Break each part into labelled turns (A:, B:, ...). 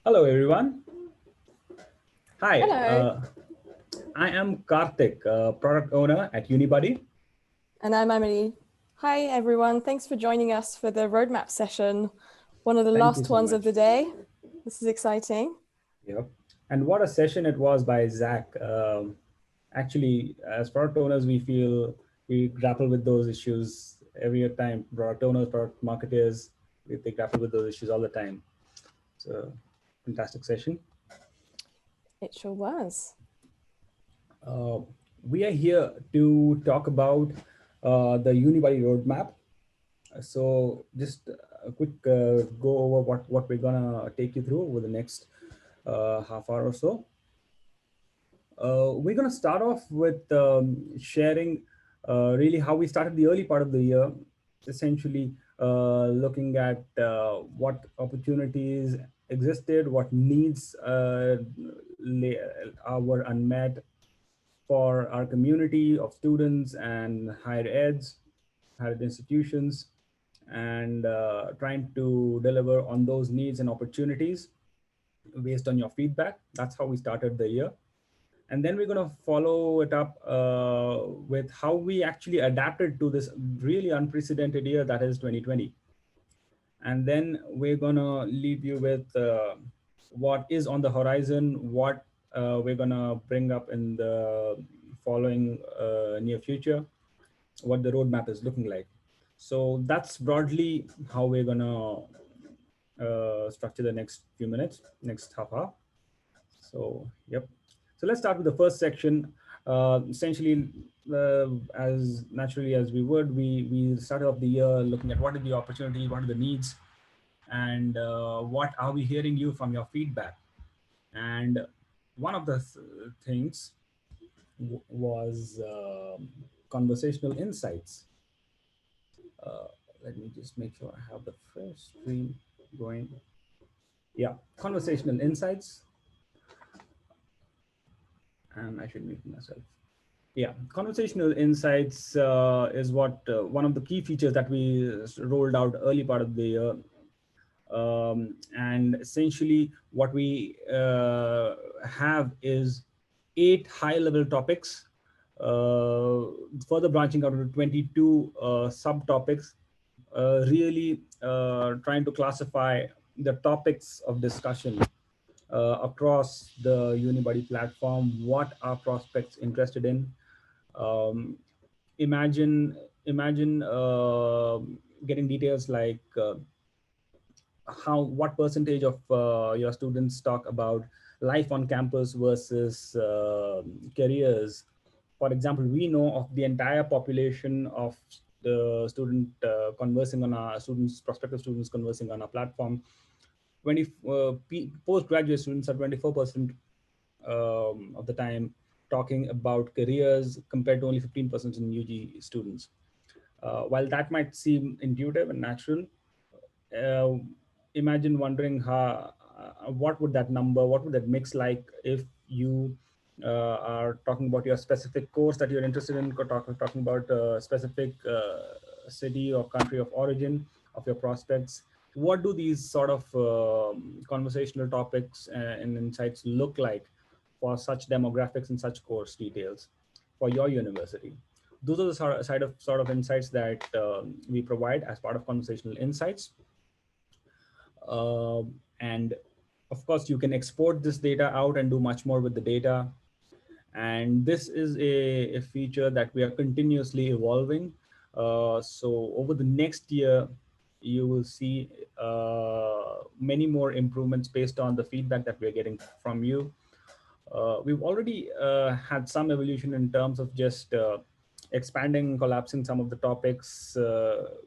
A: Hello, everyone. Hi,
B: Hello,
A: I am Karthik, product owner at Unibuddy.
B: and I'm Amelie. Hi, everyone. Thanks for joining us for the roadmap session, one of the
A: Thank you
B: last
A: so
B: ones of
A: much.
B: the day. This is exciting.
A: Yep. And what a session it was by Zach. Actually, as product owners, we feel we grapple with those issues every time. Product owners, product marketers, they grapple with those issues all the time. So, fantastic session.
B: It sure was.
A: Uh, we are here to talk about the Unibuddy roadmap. So just a quick go over what we're gonna take you through over the next half hour or so. We're gonna start off with sharing really how we started the early part of the year, essentially looking at what opportunities existed, what needs were unmet for our community of students and higher ed institutions, and trying to deliver on those needs and opportunities based on your feedback. That's how we started the year. And then we're going to follow it up with how we actually adapted to this really unprecedented year that is 2020. And then we're going to leave you with what is on the horizon, what we're going to bring up in the following near future, what the roadmap is looking like. So that's broadly how we're going to structure the next few minutes, next half hour. So, yep. So let's start with the first section. Essentially, as naturally as we would, we started off the year looking at what are the opportunities, what are the needs, and what are we hearing you from your feedback. And one of the things was conversational insights. Uh, Let me just make sure I have the first screen going. Yeah, conversational insights, and I should mute myself. Yeah, conversational insights is what one of the key features that we rolled out early part of the year. And essentially, what we have is 8 high-level topics, uh, further branching out into 22 subtopics, really trying to classify the topics of discussion across the Unibuddy platform. What are prospects interested in? Um, imagine getting details like what percentage of your students talk about life on campus versus careers. For example, we know of the entire population of the student conversing on our students, prospective students conversing on our platform. 20 postgraduate students are 24% of the time talking about careers compared to only 15% in UG students. While that might seem intuitive and natural, uh, imagine wondering what would that number, what would that mix like if you are talking about your specific course that you're interested in, talking about a specific city or country of origin of your prospects. What do these sort of conversational topics and insights look like for such demographics and such course details for your university? Those are the sort of insights that we provide as part of conversational insights. And of course, you can export this data out and do much more with the data. And this is a feature that we are continuously evolving. So over the next year, you will see many more improvements based on the feedback that we're getting from you. We've already had some evolution in terms of just expanding, collapsing some of the topics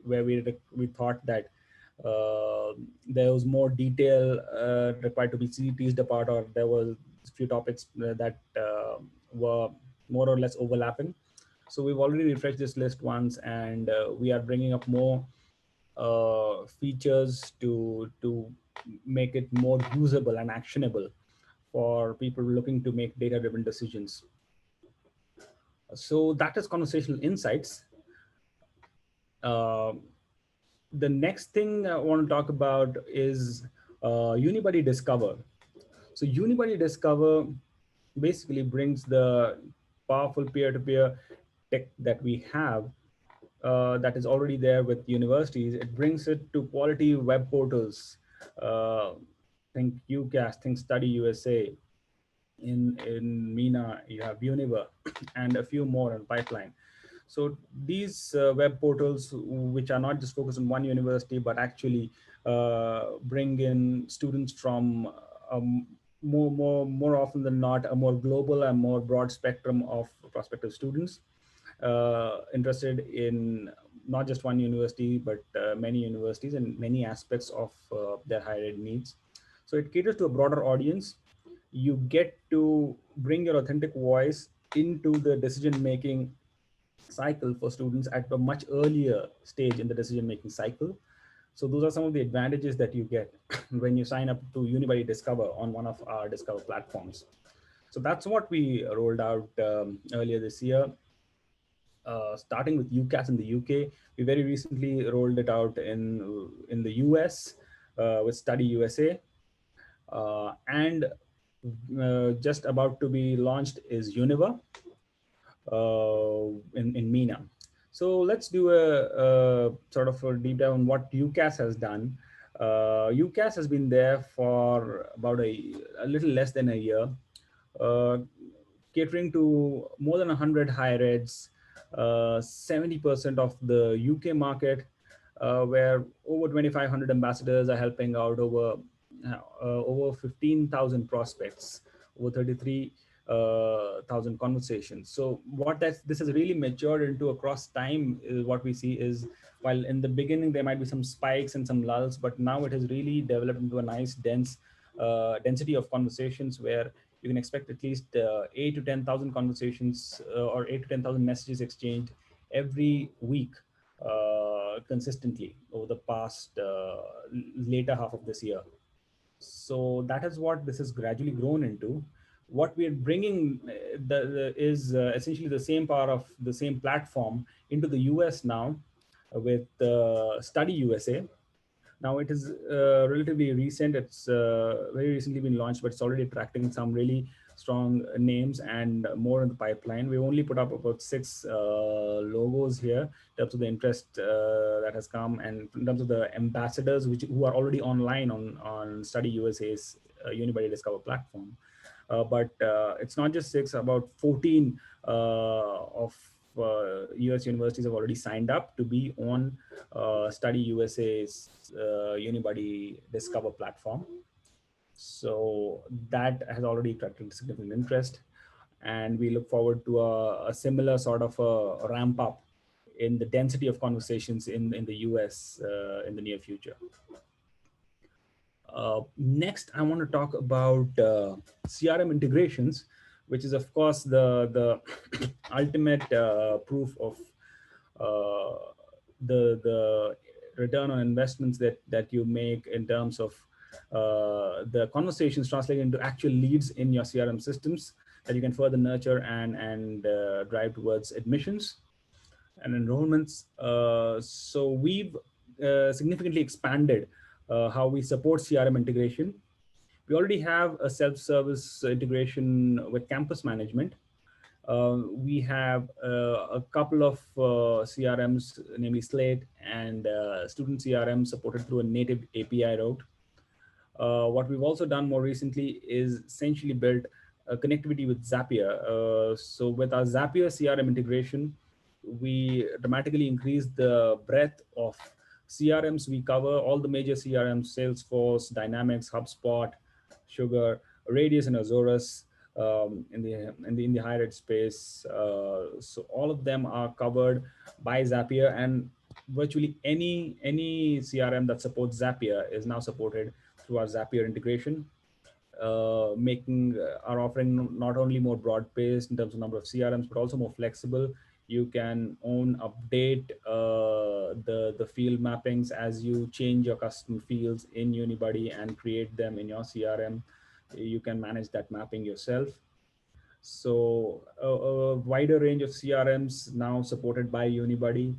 A: where we thought that there was more detail required to be teased apart, or there was a few topics that were more or less overlapping. So we've already refreshed this list once, and we are bringing up more features to make it more usable and actionable for people looking to make data-driven decisions. So that is conversational insights. Uh, the next thing I want to talk about is Unibuddy Discover. So Unibuddy Discover basically brings the powerful peer-to-peer tech that we have, that is already there with universities. It brings it to quality web portals. Uh, think UCAS, think Study USA. In MENA, you have Univer, and a few more in pipeline. So these web portals, which are not just focused on one university, but actually bring in students from more often than not a more global and more broad spectrum of prospective students interested in not just one university, but many universities and many aspects of their higher ed needs. So it caters to a broader audience. You get to bring your authentic voice into the decision making cycle for students at a much earlier stage in the decision making cycle. So those are some of the advantages that you get when you sign up to Unibuddy Discover on one of our Discover platforms. So that's what we rolled out earlier this year. Starting with UCAS in the UK, we very recently rolled it out in the US with Study USA, and just about to be launched is Univer in MENA. So let's do a sort of a deep dive on what UCAS has done. UCAS has been there for about a little less than a year, uh, catering to more than 100 higher eds, 70% of the UK market, where over 2,500 ambassadors are helping out over 15,000 prospects, over 33,000 conversations. So this has really matured into across time is what we see is, while in the beginning there might be some spikes and some lulls, but now it has really developed into a nice dense density of conversations where you can expect at least 8 to 10,000 conversations or 8 to 10,000 messages exchanged every week consistently over the past later half of this year. So that is what this has gradually grown into. What we are bringing is essentially the same power of the same platform into the US now with Study USA. Now it is relatively recent. It's very recently been launched, but it's already attracting some really strong names and more in the pipeline. We've only put up about 6 logos here in terms of the interest that has come, and in terms of the ambassadors who are already online on Study USA's Unibuddy Discover platform. But it's not just 6, about 14 of US universities have already signed up to be on Study USA's Unibuddy Discover platform. So that has already attracted significant interest, and we look forward to a similar sort of a ramp up in the density of conversations in the US in the near future. Next, I want to talk about CRM integrations, which is, of course, the ultimate proof of the return on investments that you make in terms of the conversations translated into actual leads in your CRM systems that you can further nurture and drive towards admissions and enrollments. So we've significantly expanded how we support CRM integration. We already have a self-service integration with campus management. We have a couple of CRMs, namely Slate and Student CRM, supported through a native API route. What we've also done more recently is essentially built a connectivity with Zapier. So with our Zapier CRM integration, we dramatically increased the breadth of CRMs. We cover all the major CRMs: Salesforce, Dynamics, HubSpot, Sugar, Radius, and Azorus in the higher ed space. So all of them are covered by Zapier, and virtually any CRM that supports Zapier is now supported through our Zapier integration, making our offering not only more broad-based in terms of number of CRMs, but also more flexible. You can update the field mappings as you change your custom fields in Unibuddy and create them in your CRM. You can manage that mapping yourself. So a wider range of CRMs now supported by Unibuddy,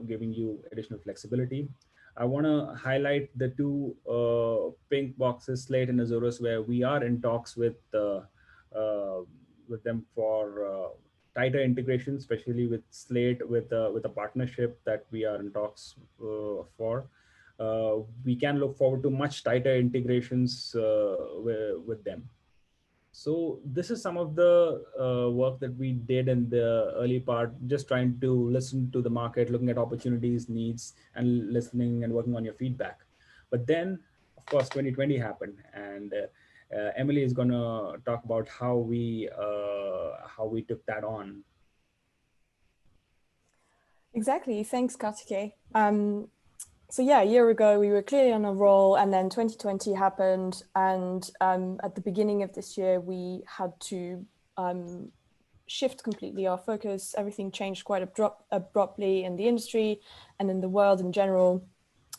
A: giving you additional flexibility. I want to highlight the two pink boxes, Slate and Azorus, where we are in talks uh, with them for tighter integration, especially with Slate, with a partnership that we are in talks for. We can look forward to much tighter integrations with them. So this is some of the work that we did in the early part, just trying to listen to the market, looking at opportunities, needs, and listening and working on your feedback. But then, of course, 2020 happened, and Emily is going to talk about how we took that on.
B: Exactly. Thanks, Kartikey. So yeah, a year ago we were clearly on a roll, and then 2020 happened, and at the beginning of this year we had to shift completely our focus. Everything changed quite abruptly in the industry and in the world in general,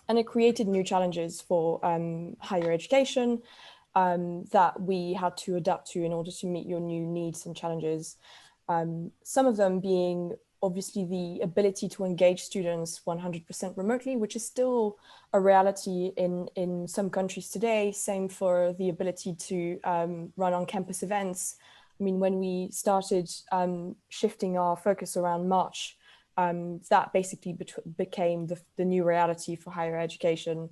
B: and it created new challenges for higher education that we had to adapt to in order to meet your new needs and challenges. Some of them being obviously the ability to engage students 100% remotely, which is still a reality in some countries today. Same for the ability to run on-campus events. I mean, when we started shifting our focus around March, that basically became the new reality for higher education.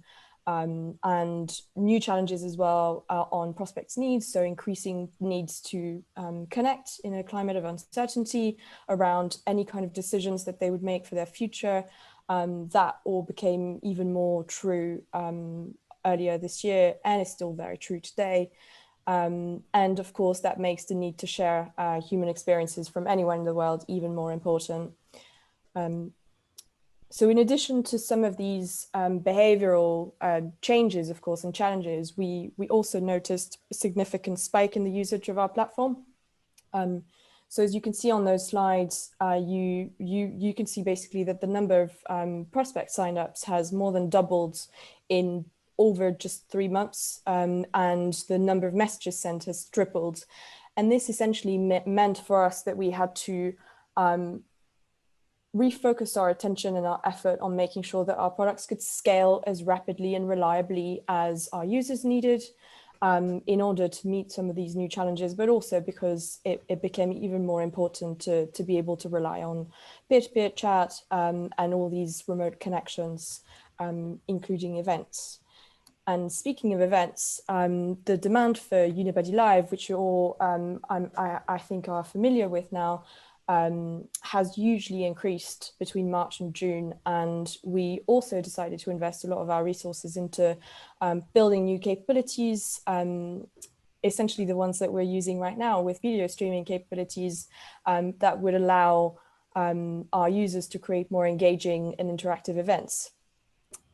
B: And new challenges as well on prospects' needs. So increasing needs to connect in a climate of uncertainty around any kind of decisions that they would make for their future. That all became even more true earlier this year, and is still very true today. And of course, that makes the need to share human experiences from anywhere in the world even more important. So in addition to some of these behavioral changes, of course, and challenges, we also noticed a significant spike in the usage of our platform. So as you can see on those slides, you can see basically that the number of prospect signups has more than doubled in over just 3 months, and the number of messages sent has tripled. And this essentially meant for us that we had to refocus our attention and our effort on making sure that our products could scale as rapidly and reliably as our users needed in order to meet some of these new challenges, but also because it became even more important to be able to rely on peer-to-peer chat and all these remote connections, including events. And speaking of events, the demand for Unibuddy Live, which you all, I think, are familiar with now, has hugely increased between March and June. And we also decided to invest a lot of our resources into building new capabilities, essentially the ones that we're using right now with video streaming capabilities that would allow our users to create more engaging and interactive events.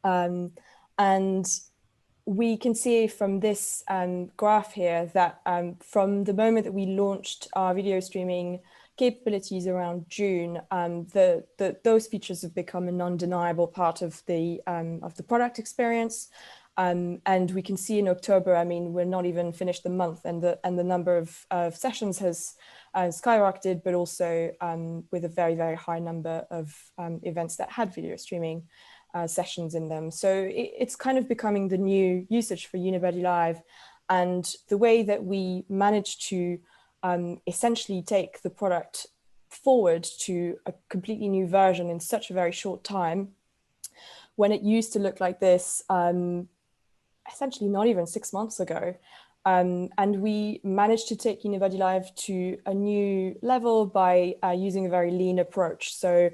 B: And we can see from this graph here that from the moment that we launched our video streaming capabilities around June, those features have become a non-deniable part of the product experience. And we can see in October, I mean, we're not even finished the month, and the number of sessions has skyrocketed, but also with a very, very high number of events that had video streaming sessions in them. So it's kind of becoming the new usage for Unibuddy Live. And the way that we managed to essentially take the product forward to a completely new version in such a very short time, when it used to look like this essentially not even 6 months ago. And we managed to take Unibuddy Live to a new level by using a very lean approach. So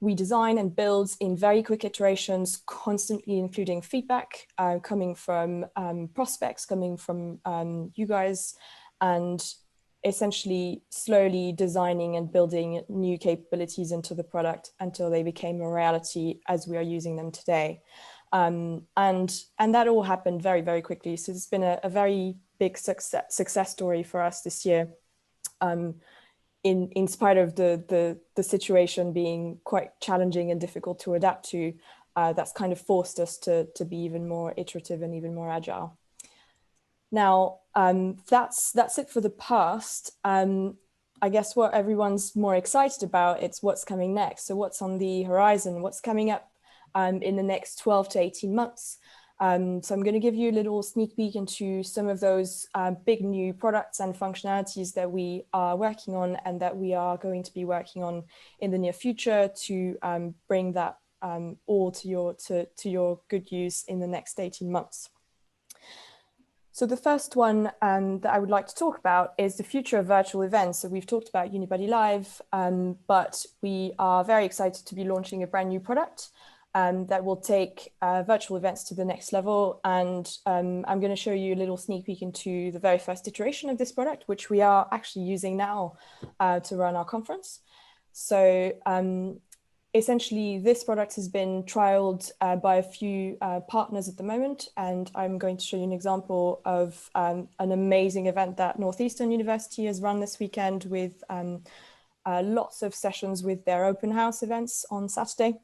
B: we design and build in very quick iterations, constantly including feedback coming from prospects, coming from you guys, and essentially slowly designing and building new capabilities into the product until they became a reality as we are using them today. And that all happened very, very quickly. So it's been a very big success story for us this year. In spite of the situation being quite challenging and difficult to adapt to, that's kind of forced us to be even more iterative and even more agile. Now, that's it for the past. I guess what everyone's more excited about, it's what's coming next. So what's on the horizon, what's coming up in the next 12 to 18 months. So I'm going to give you a little sneak peek into some of those big new products and functionalities that we are working on and that we are going to be working on in the near future to bring that all to your good use in the next 18 months. So the first one that I would like to talk about is the future of virtual events. So we've talked about Unibuddy Live, but we are very excited to be launching a brand new product that will take virtual events to the next level. And I'm going to show you a little sneak peek into the very first iteration of this product, which we are actually using now to run our conference. So essentially, this product has been trialed by a few partners at the moment, and I'm going to show you an example of an amazing event that Northeastern University has run this weekend with lots of sessions with their open house events on Saturday.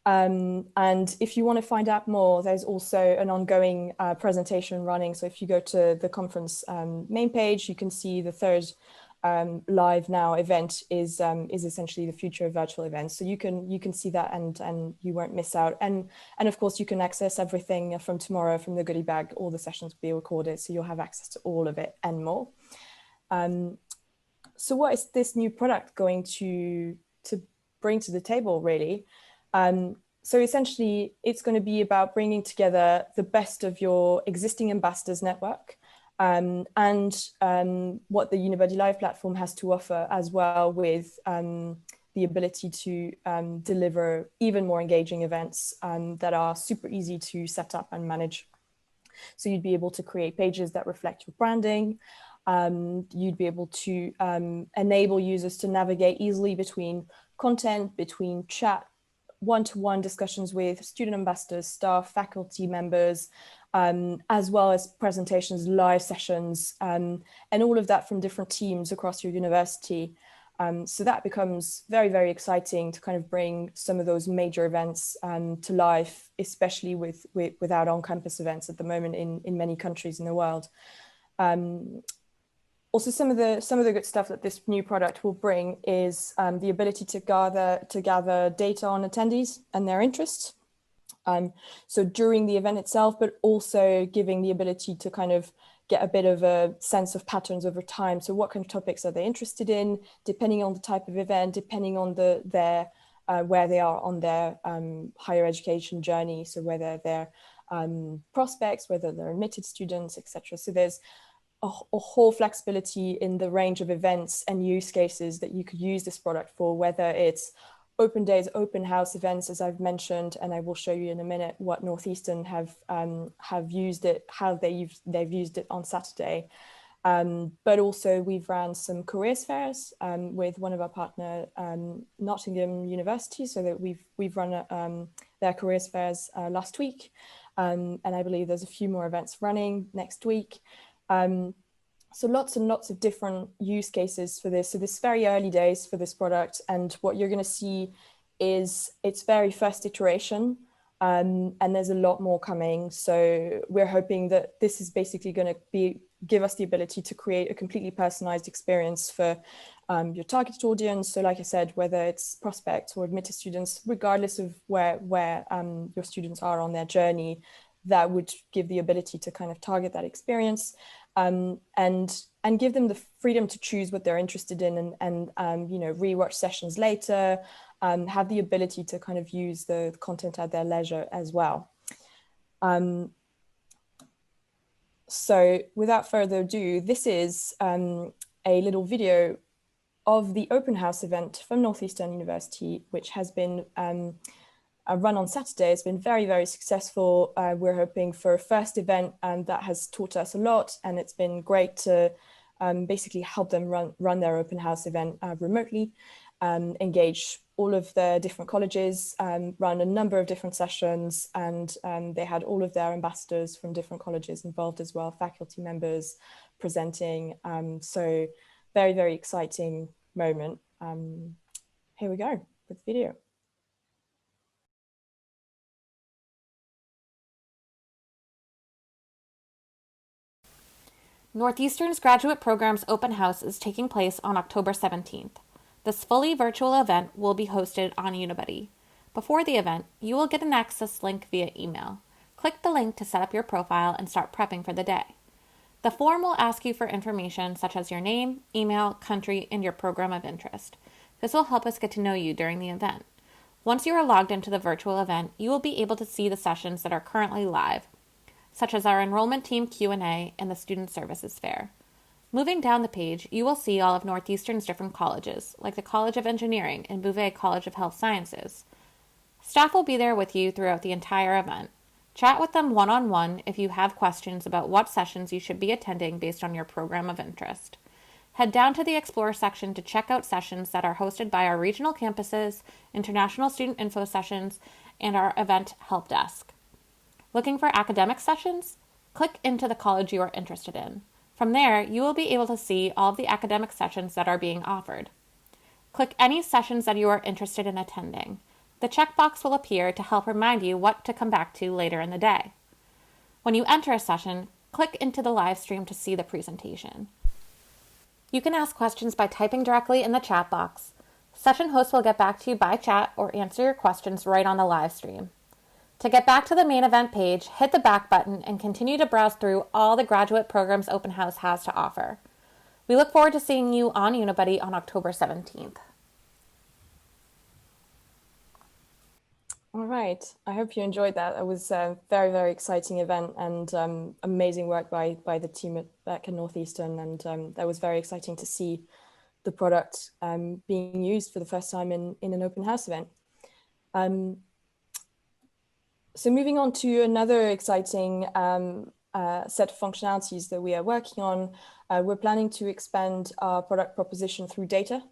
B: And if you want to find out more, there's also an ongoing presentation running. So if you go to the conference main page, you can see the third live now event is essentially the future of virtual events. So you can see that and you won't miss out. And of course you can access everything from tomorrow from the goodie bag. All the sessions will be recorded, so you'll have access to all of it and more. So what is this new product going to bring to the table, really? So essentially, it's going to be about bringing together the best of your existing ambassadors network and what the Unibuddy Live platform has to offer as well, with the ability to deliver even more engaging events that are super easy to set up and manage. So you'd be able to create pages that reflect your branding. You'd be able to enable users to navigate easily between content, between chat, one-to-one discussions with student ambassadors, staff, faculty members, as well as presentations, live sessions, and all of that from different teams across your university. So that becomes very, very exciting to kind of bring some of those major events to life, especially without on-campus events at the moment in many countries in the world. Also, some of the good stuff that this new product will bring is the ability to gather data on attendees and their interests. So during the event itself, but also giving the ability to kind of get a bit of a sense of patterns over time. So what kind of topics are they interested in, depending on the type of event, depending on where they are on their higher education journey. So whether they're prospects, whether they're admitted students, etc. So there's a whole flexibility in the range of events and use cases that you could use this product for, whether it's open days, open house events, as I've mentioned, and I will show you in a minute what Northeastern have used it, how they've used it on Saturday. But also we've ran some careers fairs with one of our partner, Nottingham University, so that we've run their careers fairs last week, and I believe there's a few more events running next week. So lots and lots of different use cases for this. So this very early days for this product, and what you're going to see is its very first iteration, and there's a lot more coming. So we're hoping that this is basically going to give us the ability to create a completely personalized experience for your targeted audience. So like I said, whether it's prospects or admitted students, regardless of where your students are on their journey, that would give the ability to kind of target that experience. And give them the freedom to choose what they're interested in, and rewatch sessions later, have the ability to kind of use the content at their leisure as well. So without further ado, this is a little video of the open house event from Northeastern University, which has been run on Saturday. It's been very, very successful. We're hoping for a first event that has taught us a lot, and it's been great to basically help them run their open house event remotely, engage all of the different colleges, run a number of different sessions, and they had all of their ambassadors from different colleges involved as well, faculty members presenting. So very, very exciting moment. Here we go with the video.
C: Northeastern's Graduate Program's Open House is taking place on October 17th. This fully virtual event will be hosted on Unibuddy. Before the event, you will get an access link via email. Click the link to set up your profile and start prepping for the day. The form will ask you for information such as your name, email, country, and your program of interest. This will help us get to know you during the event. Once you are logged into the virtual event, you will be able to see the sessions that are currently live, such as our enrollment team Q&A and the Student Services Fair. Moving down the page, you will see all of Northeastern's different colleges, like the College of Engineering and Bouvet College of Health Sciences. Staff will be there with you throughout the entire event. Chat with them one-on-one if you have questions about what sessions you should be attending based on your program of interest. Head down to the Explore section to check out sessions that are hosted by our regional campuses, international student info sessions, and our event help desk. Looking for academic sessions? Click into the college you are interested in. From there, you will be able to see all of the academic sessions that are being offered. Click any sessions that you are interested in attending. The checkbox will appear to help remind you what to come back to later in the day. When you enter a session, click into the live stream to see the presentation. You can ask questions by typing directly in the chat box. Session hosts will get back to you by chat or answer your questions right on the live stream. To get back to the main event page, hit the back button and continue to browse through all the graduate programs Open House has to offer. We look forward to seeing you on Unibuddy on October 17th.
B: All right, I hope you enjoyed that. It was a very, very exciting event and amazing work by the team back in Northeastern. And that was very exciting to see the product being used for the first time in an open house event. So moving on to another exciting set of functionalities that we are working on, we're planning to expand our product proposition through data.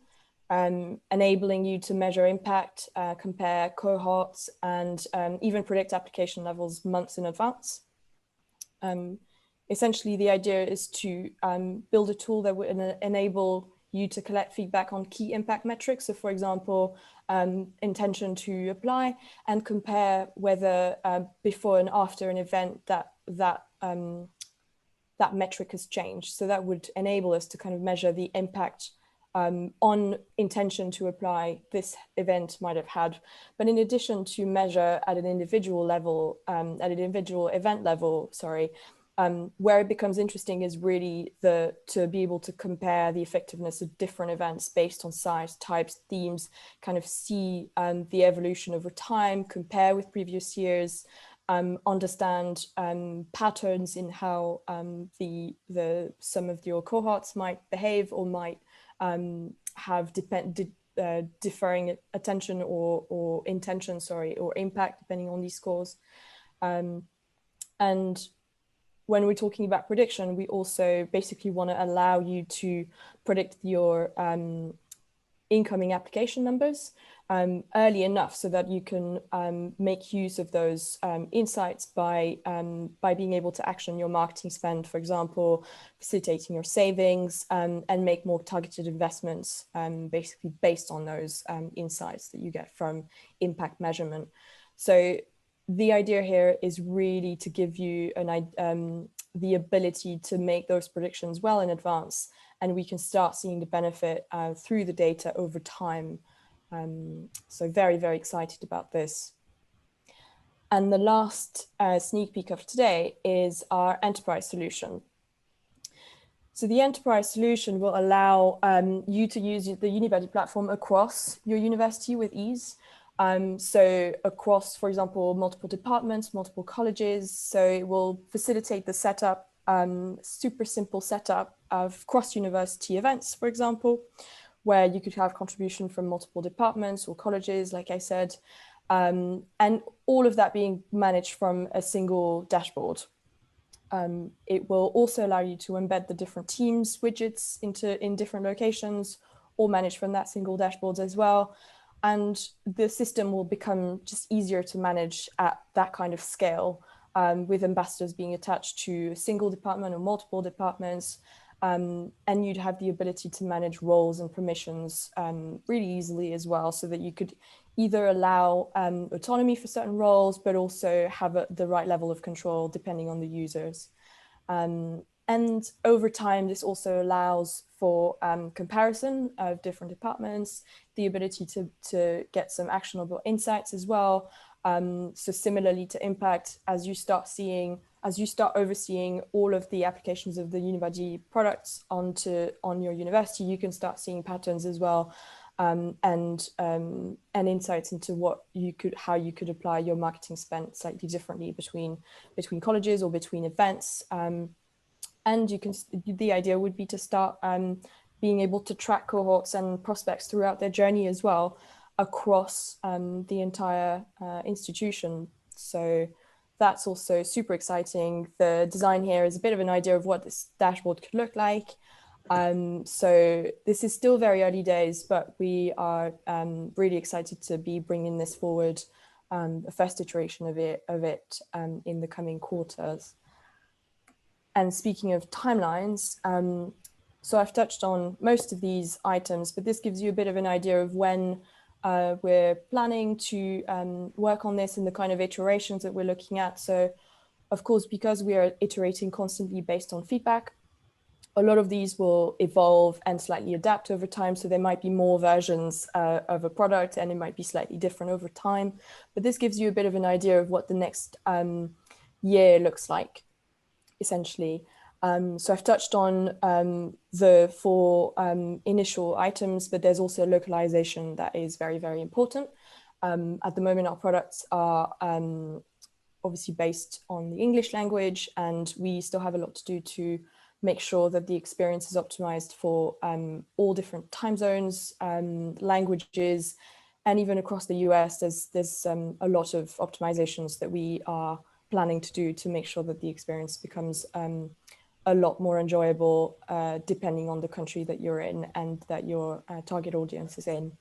B: Enabling you to measure impact, compare cohorts, and even predict application levels months in advance. Essentially, the idea is to build a tool that would enable you to collect feedback on key impact metrics. So for example, intention to apply, and compare whether before and after an event that metric has changed. So that would enable us to kind of measure the impact on intention to apply this event might have had. But in addition to measure at an individual level, at an individual event level, where it becomes interesting is really to be able to compare the effectiveness of different events based on size, types, themes, kind of see the evolution over time, compare with previous years, understand patterns in how some of your cohorts might behave or might have differing attention or intention, or impact depending on these scores. And when we're talking about prediction, we also basically want to allow you to predict your incoming application numbers early enough so that you can make use of those insights by being able to action your marketing spend, for example, facilitating your savings and make more targeted investments, basically based on those insights that you get from impact measurement. So the idea here is really to give you the ability to make those predictions well in advance, and we can start seeing the benefit through the data over time. So very, very excited about this. And the last sneak peek of today is our enterprise solution. So the enterprise solution will allow you to use the Unibuddy platform across your university with ease. So across, for example, multiple departments, multiple colleges. So it will facilitate the setup, super simple setup of cross-university events, for example, where you could have contribution from multiple departments or colleges, like I said, and all of that being managed from a single dashboard. It will also allow you to embed the different teams widgets in different locations, or manage from that single dashboard as well. And the system will become just easier to manage at that kind of scale, with ambassadors being attached to a single department or multiple departments. And you'd have the ability to manage roles and permissions really easily as well, so that you could either allow autonomy for certain roles, but also have the right level of control depending on the users. And over time, this also allows for comparison of different departments, the ability to get some actionable insights as well. So similarly to impact, as you start overseeing all of the applications of the Unibuddy products on your university, you can start seeing patterns as well, and insights into how you could apply your marketing spend slightly differently between colleges or between events. And the idea would be to start being able to track cohorts and prospects throughout their journey as well across the entire institution. So that's also super exciting. The design here is a bit of an idea of what this dashboard could look like. So this is still very early days, but we are really excited to be bringing this forward, a first iteration of it in the coming quarters. And speaking of timelines, so I've touched on most of these items, but this gives you a bit of an idea of when we're planning to work on this and the kind of iterations that we're looking at. So of course, because we are iterating constantly based on feedback, a lot of these will evolve and slightly adapt over time. So there might be more versions of a product and it might be slightly different over time. But this gives you a bit of an idea of what the next year looks like, essentially. So I've touched on the 4 initial items, but there's also localization that is very, very important. At the moment, our products are obviously based on the English language, and we still have a lot to do to make sure that the experience is optimized for all different time zones, languages, and even across the US, there's a lot of optimizations that we are planning to do to make sure that the experience becomes a lot more enjoyable depending on the country that you're in and that your target audience is in.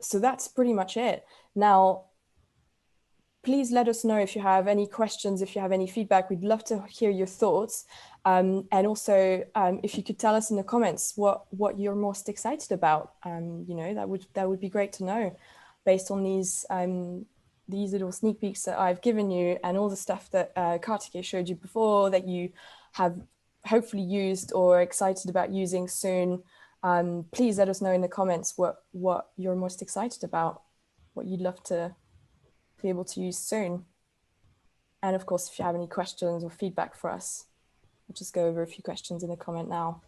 B: So that's pretty much it. Now, please let us know if you have any questions, if you have any feedback. We'd love to hear your thoughts. And also, if you could tell us in the comments what you're most excited about, that would be great to know, based on these little sneak peeks that I've given you and all the stuff that Kartikey showed you before that you have hopefully used or excited about using soon. Please let us know in the comments what you're most excited about, what you'd love to be able to use soon. And of course, if you have any questions or feedback for us, we'll just go over a few questions in the comment now.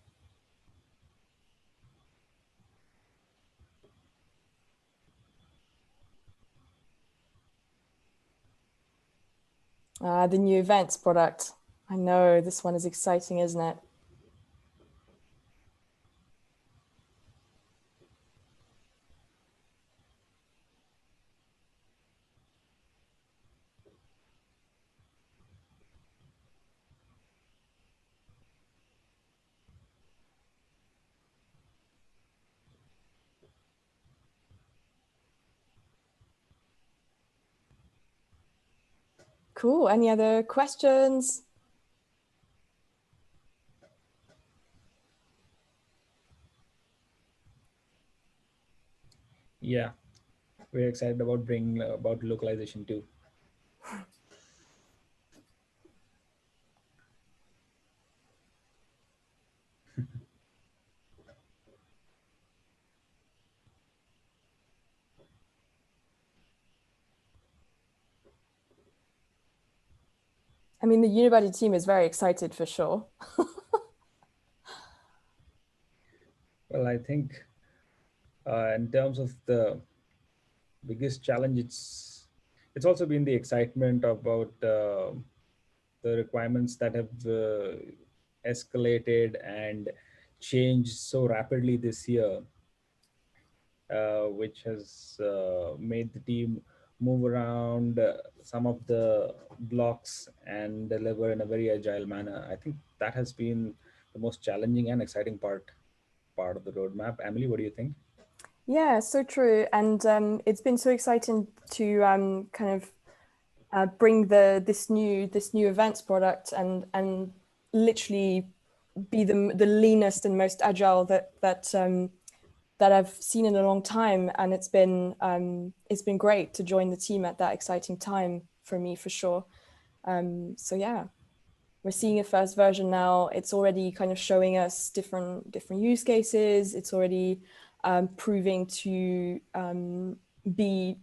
B: The new events product. I know this one is exciting, isn't it? Cool. Any other questions?
A: Yeah, we're excited about bringing about localization too.
B: I mean, the Unibuddy team is very excited for sure.
A: Well, I think in terms of the biggest challenge, it's also been the excitement about the requirements that have escalated and changed so rapidly this year, which has made the team move around some of the blocks and deliver in a very agile manner. I think that has been the most challenging and exciting part of the roadmap. Emily, what do you think?
B: Yeah, so true. And it's been so exciting to kind of bring this new events product and literally be the leanest and most agile that I've seen in a long time. And it's been great to join the team at that exciting time for me, for sure. So yeah. we're seeing a first version now. It's already kind of showing us different use cases. It's already proving to be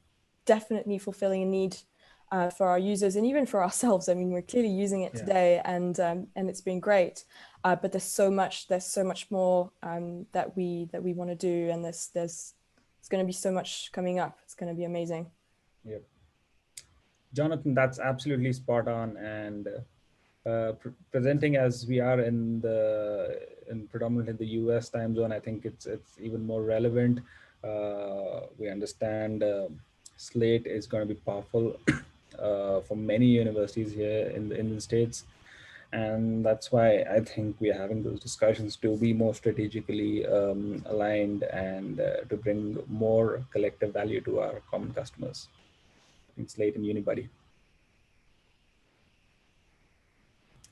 B: definitely fulfilling a need for our users and even for ourselves. I mean, we're clearly using it today, and it's been great. But there's so much more that we want to do, and there's going to be so much coming up. It's going to be amazing.
A: Yep. Jonathan, that's absolutely spot on. And presenting as we are in predominantly the US time zone, I think it's even more relevant. We understand Slate is going to be powerful for many universities here in the States. And that's why I think we're having those discussions to be more strategically aligned and to bring more collective value to our common customers in Slate and Unibuddy.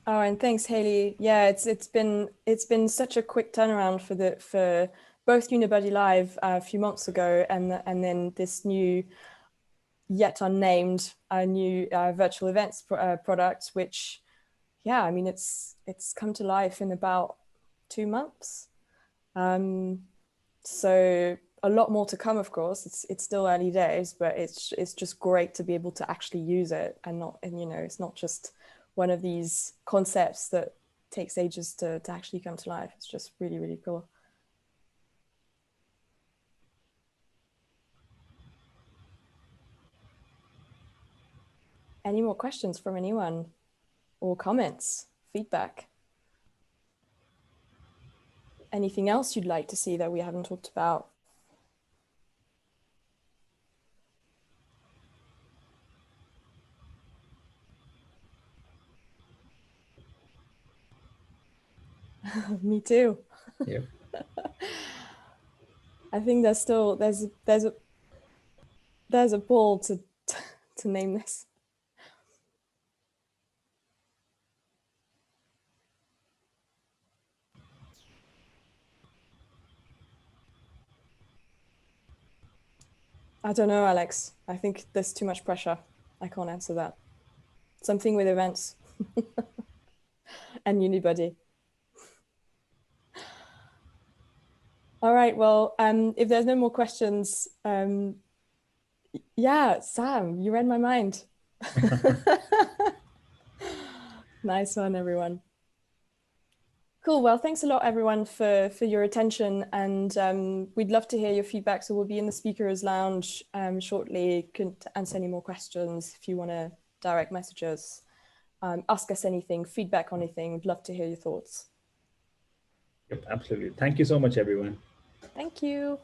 B: Oh, and thanks, Haley. Yeah, it's been such a quick turnaround for both Unibuddy Live a few months ago, and then this new, yet unnamed, new virtual events product, which, yeah, I mean, it's come to life in about 2 months. So a lot more to come, of course. It's still early days, but it's just great to be able to actually use it, and it's not just one of these concepts that takes ages to actually come to life. It's just really, really cool. Any more questions from anyone, or comments, feedback? Anything else you'd like to see that we haven't talked about? Me too.
A: Yeah.
B: I think there's a ball to name this. I don't know, Alex. I think there's too much pressure. I can't answer that. Something with events and Unibuddy. All right. Well, if there's no more questions, yeah, Sam, you read my mind. Nice one, everyone. Cool. Well, thanks a lot, everyone, for your attention. And we'd love to hear your feedback. So we'll be in the speakers lounge shortly. Can answer any more questions if you want to direct messages. Ask us anything, feedback on anything. We'd love to hear your thoughts.
A: Yep, absolutely. Thank you so much, everyone.
B: Thank you.